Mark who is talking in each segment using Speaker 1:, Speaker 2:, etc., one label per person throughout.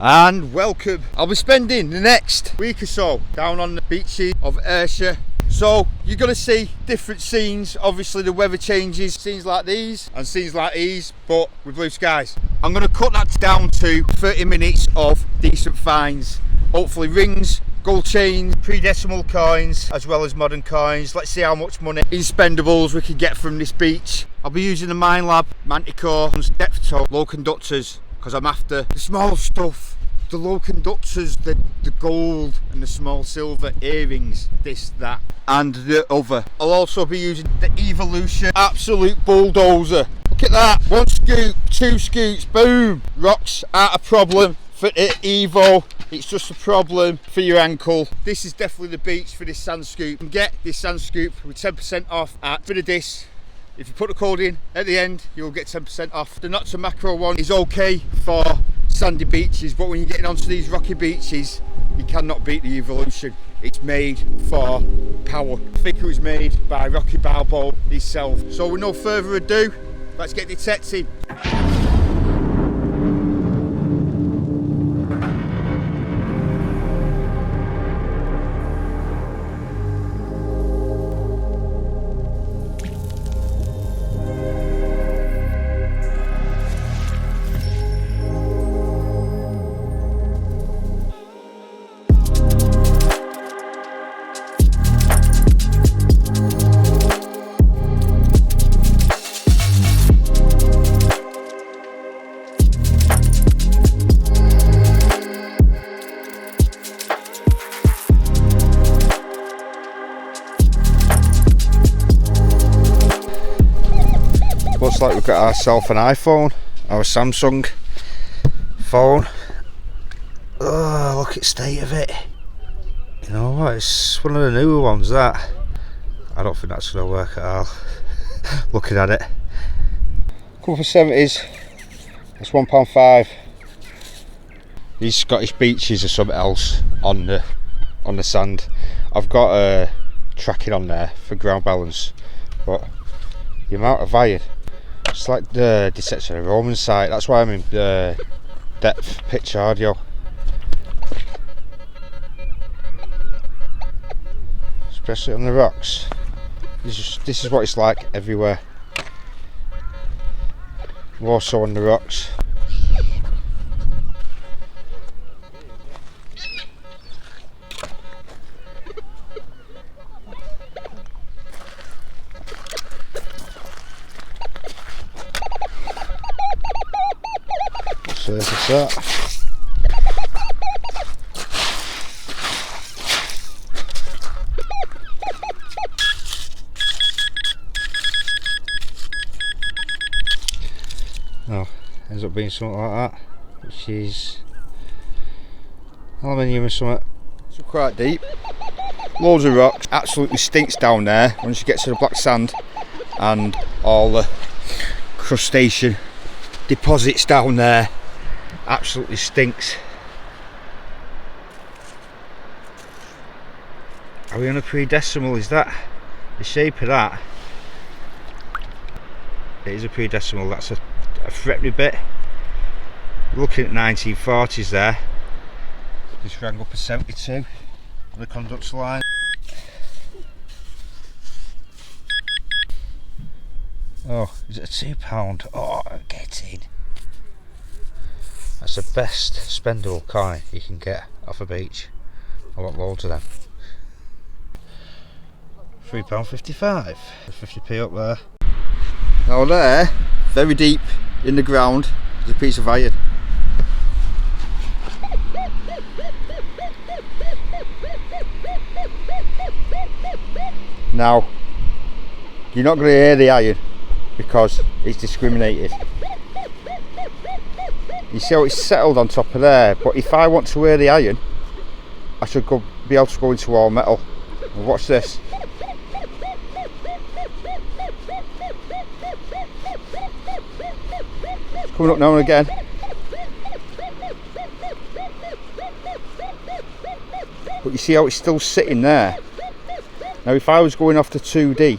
Speaker 1: And welcome. I'll be spending the next week or so down on the beaches of Ayrshire. So you're going to see different scenes. Obviously the weather changes, scenes like these and scenes like these, but with blue skies. I'm going to cut that down to 30 minutes of decent finds. Hopefully rings, gold chains, pre-decimal coins, as well as modern coins. Let's see how much money in spendables we can get from this beach. I'll be using the MINELAB, Manticore and depth toe low conductors, because I'm after the small stuff, the low conductors, the gold and the small silver earrings, this, that and the other. I'll also be using the Evolution absolute bulldozer. Look at that, one scoop, two scoops, boom, rocks aren't a problem for the Evo, it's just a problem for your ankle. This is definitely the beach for this sand scoop. You can get this sand scoop with 10% off at This. If you put the code in at the end, you'll get 10% off. The NOKTA macro one is okay for sandy beaches, but when you're getting onto these rocky beaches, you cannot beat the Evolution. It's made for power. I think it was made by Rocky Balboa himself. So with no further ado, let's get detecting. Looks like we've got ourselves an iPhone, our Samsung phone. Oh, look at the state of it. You know what, it's one of the newer ones that. I don't think that's going to work at all. Looking at it. Couple for 70s, that's £1.5. These Scottish beaches are something else on the sand. I've got a tracking on there for ground balance, but the amount of iron, it's like the Detectors of the Roman site. That's why I'm in depth pitch audio. Especially on the rocks. This is what it's like everywhere. More so on the rocks. Surface that. Oh, ends up being something like that, which is aluminium or something. So quite deep. Loads of rocks. Absolutely stinks down there once you get to the black sand and all the crustacean deposits down there. Absolutely stinks. Are we on a pre-decimal? Is that the shape of that? It is a pre-decimal. That's a threatening bit. Looking at 1940s there. Just rang up a 72 on the conductor line. Oh, is it a £2? Oh, get in. That's the best spendable coin you can get off a beach. I want loads of them. £3.55. 50p up there. Now there, very deep in the ground, is a piece of iron. Now, you're not going to hear the iron because it's discriminated. You see how it's settled on top of there, but if I want to wear the iron, I should be able to go into all metal. And watch this. It's coming up now and again. But you see how it's still sitting there. Now if I was going off to 2D,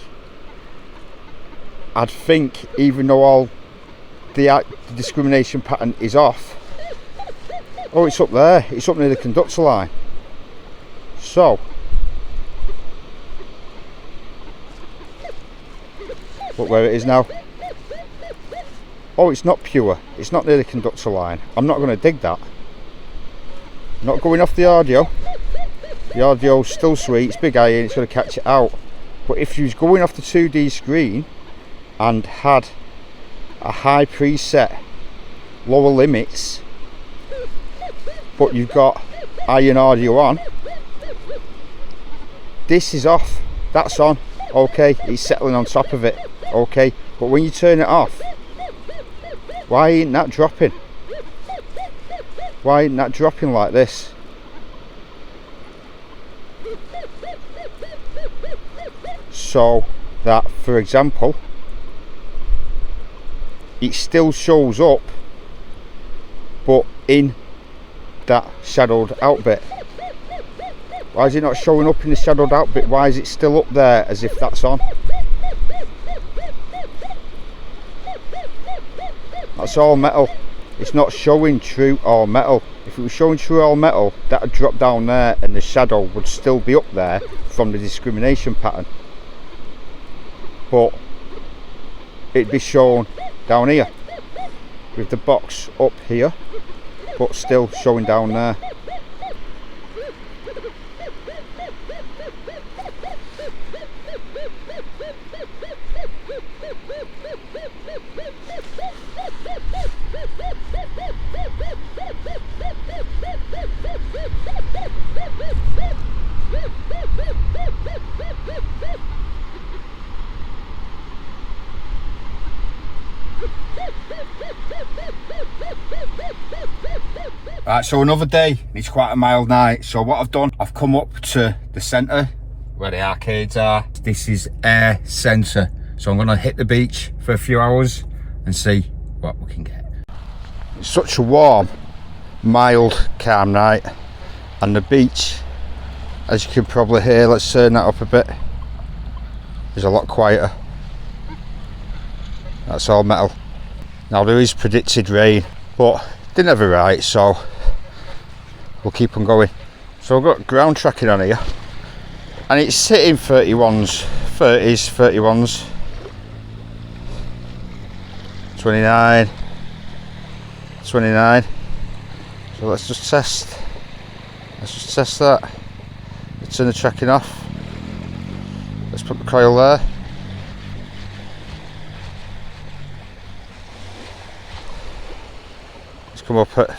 Speaker 1: I'd think even though all the discrimination pattern is off, Oh, it's up there. It's up near the conductor line. So, look where it is now. Oh, it's not pure. It's not near the conductor line. I'm not going to dig that. Not going off the audio. The audio's still sweet. It's big iron. It's going to catch it out. But if you was going off the 2D screen and had a high preset, lower limits, but you've got iron audio on, this is off, that's on, okay, it's settling on top of it, okay, but when you turn it off, why ain't that dropping? Why ain't that dropping like this? So that, for example, it still shows up, but in that shadowed out bit. Why is it not showing up in the shadowed out bit? Why is it still up there as if that's on? That's all metal. It's not showing true all metal. If it was showing true all metal, that would drop down there and the shadow would still be up there from the discrimination pattern. But it'd be shown down here with the box up here, but still showing down there. Right, so another day, it's quite a mild night. So what I've done, I've come up to the centre where the arcades are. This is air centre. So I'm gonna hit the beach for a few hours and see what we can get. It's such a warm, mild, calm night. And the beach, as you can probably hear, let's turn that up a bit, is a lot quieter. That's all metal. Now there is predicted rain, but they never write, so we'll keep on going. So I've got ground tracking on here, and it's hitting 31s, 30s, 31s, 29, 29. So let's just test that. Let's turn the tracking off. Let's put the coil there. Let's come up at,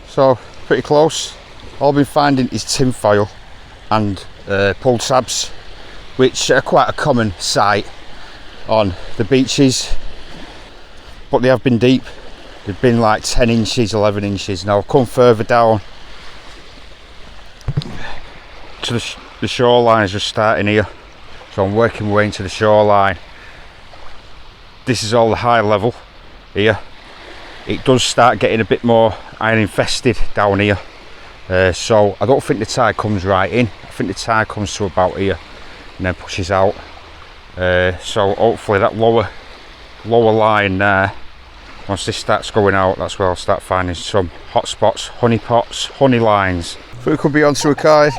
Speaker 1: so pretty close. All I've been finding is tin foil and pull tabs, which are quite a common sight on the beaches, but they have been deep. They've been like 10 inches, 11 inches. Now I've come further down to the shoreline, is just starting here, so I'm working my way into the shoreline. This is all the high level here. It does start getting a bit more iron infested down here, so I don't think the tide comes right in. I think the tide comes to about here and then pushes out, so hopefully that lower line there, once this starts going out, that's where I'll start finding some hot spots, honey pots, honey lines. Thought it could be onto a kite.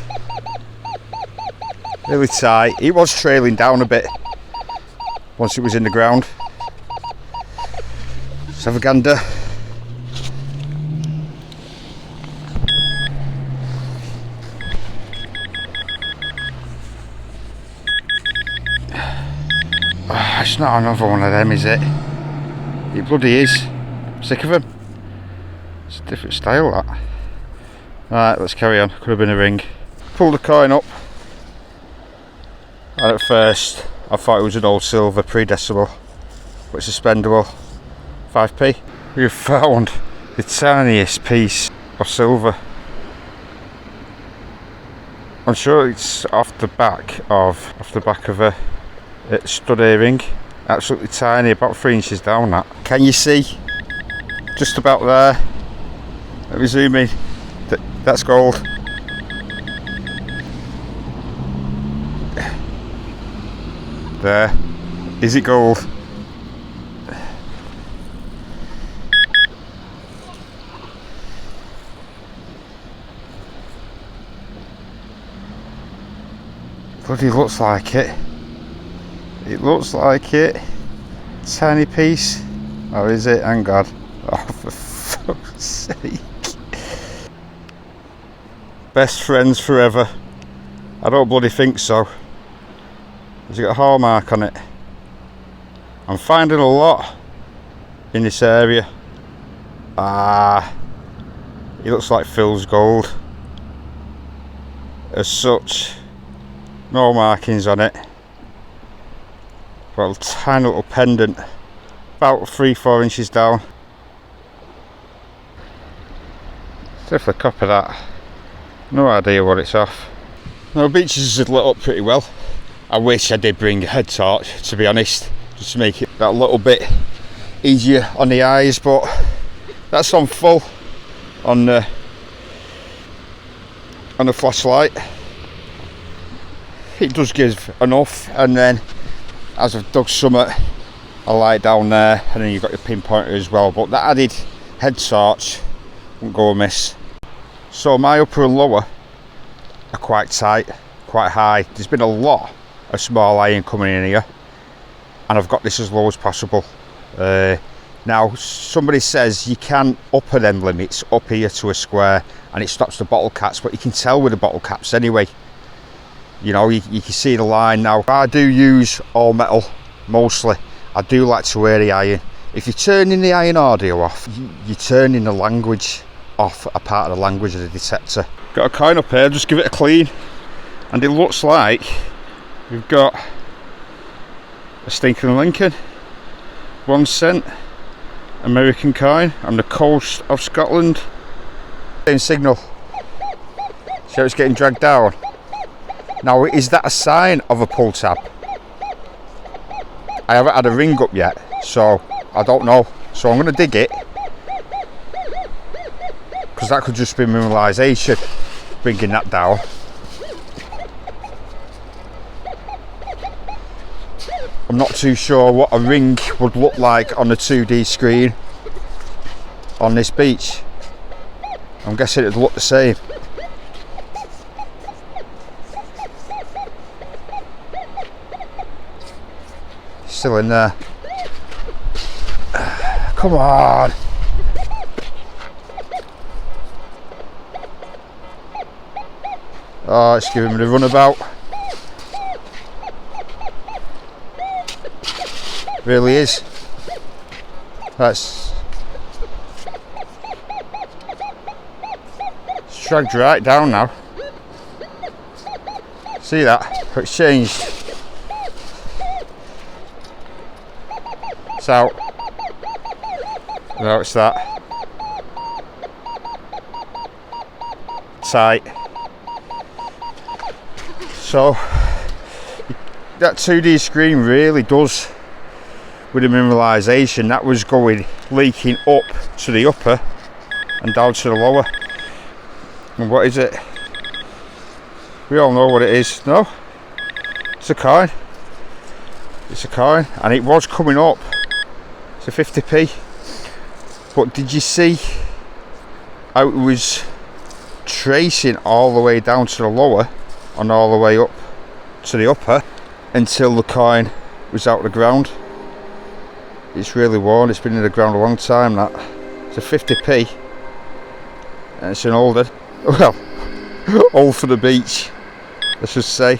Speaker 1: Really tight. It was trailing down a bit once it was in the ground. Let's have a gander. It's not another one of them, is it? It bloody is. Sick of them. It's a different style, that. Right, let's carry on. Could have been a ring. Pull the coin up. And at first, I thought it was an old silver pre-decimal, but it's suspendable. 5p. We've found the tiniest piece of silver. I'm sure it's off the back of a stud earring. Absolutely tiny, about 3 inches down. That. Can you see? Just about there. Let me zoom in. That's gold. There. Is it gold? Bloody looks like it. It looks like it. Tiny piece. Or is it? Hang on. Oh, for fuck's sake. Best friends forever. I don't bloody think so. Has it got a hallmark on it? I'm finding a lot in this area. It looks like Phil's gold. As such, no markings on it. Got a tiny little pendant, about 3-4 inches down. Definitely copper that. No idea what it's off. No, beaches is lit up pretty well. I wish I did bring a head torch, to be honest, just to make it that little bit easier on the eyes, but that's on full on the flashlight. It does give enough, and then as I've dug summit, I light down there, and then you've got your pinpointer as well, but that added head torch won't go amiss. So my upper and lower are quite tight, quite high. There's been a lot of small iron coming in here, and I've got this as low as possible. Now somebody says you can upper them limits up here to a square and it stops the bottle caps, but you can tell with the bottle caps anyway. You know, you can see the line. Now I do use all metal mostly. I do like to wear the iron. If you're turning the iron audio off, you're turning the language off, a part of the language of the detector. Got a coin up here, just give it a clean, and it looks like we've got a stinking Lincoln 1 cent American coin on the coast of Scotland. Same signal. See how it's getting dragged down? Now, is that a sign of a pull tab? I haven't had a ring up yet, so I don't know. So I'm going to dig it, because that could just be mineralisation bringing that down. I'm not too sure what a ring would look like on the 2D screen on this beach. I'm guessing it would look the same. Still in there. Come on. Oh, it's giving me the runabout. Really is. That's dragged right down now. See that? It's changed. It's out. No, it's that. Tight. So that 2D screen really does, with the mineralisation, that was going leaking up to the upper and down to the lower. And what is it? We all know what it is. No? It's a coin. It's a coin, and it was coming up. It's a 50p. But did you see how it was tracing all the way down to the lower and all the way up to the upper until the coin was out of the ground? It's really worn. It's been in the ground a long time. That it's a 50p, and it's an older, well, old for the beach, let's just say.